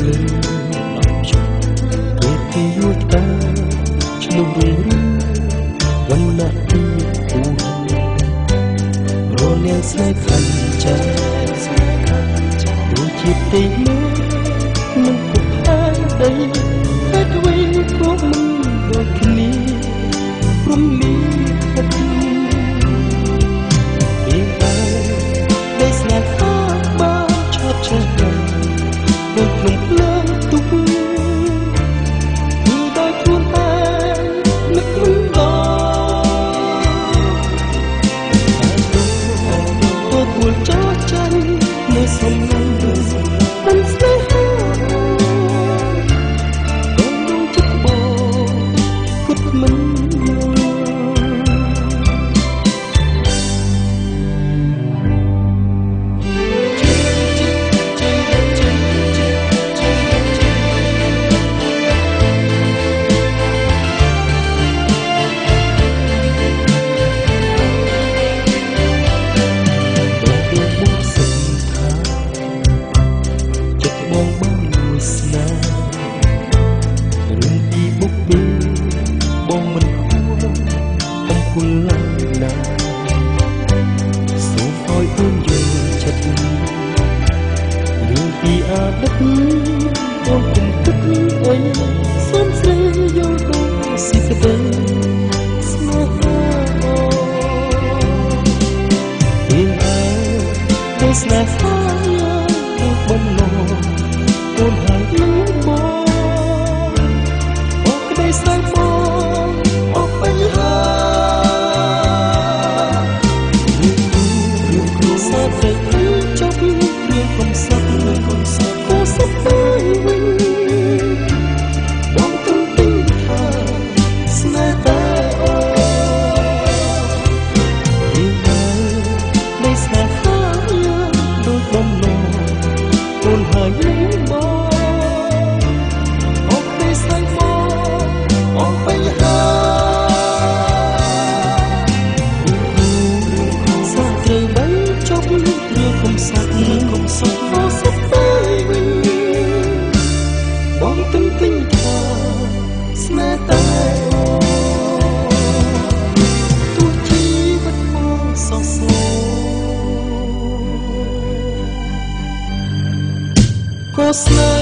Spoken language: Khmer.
លើដល់ជុំពេលពីយួរតាឈ្មោះរឿងវណ្ណៈទីពូរនាងស្នេហ៍ខាងចាដូចជាទីមួយមិនពុកផែនដីហេតុអ្វីក៏មិនដូចគ្នាព្រមលីហេតុពេលដែលស្នេហ៍ខាងបានឆាប់ឆេះដូចភ្លុំភ្លើងទុកគឺដោយខ្លួនឯងនឹកមិនដល់ទទួលចោលចាញ់នៅសំឡេងមិនស្នេហាដល់ដងចិត្តបងគិតមិនយល់សូមឲ្យអូនយល់ចិត្តរឿងពីអតីតអូនគំគិតអីសូមស្រីយល់ដូចសេចក្តីស្នេហាពេលដែលស្នេហាដូចបំណងអូនហើយនឹងបងអរក្តីស្នេហ៍បងអរបញ្ហាបងទន្ទឹងថាស្នេហ៍តែទោះជីវិតបងសោកសៅក៏ស្នេហ៍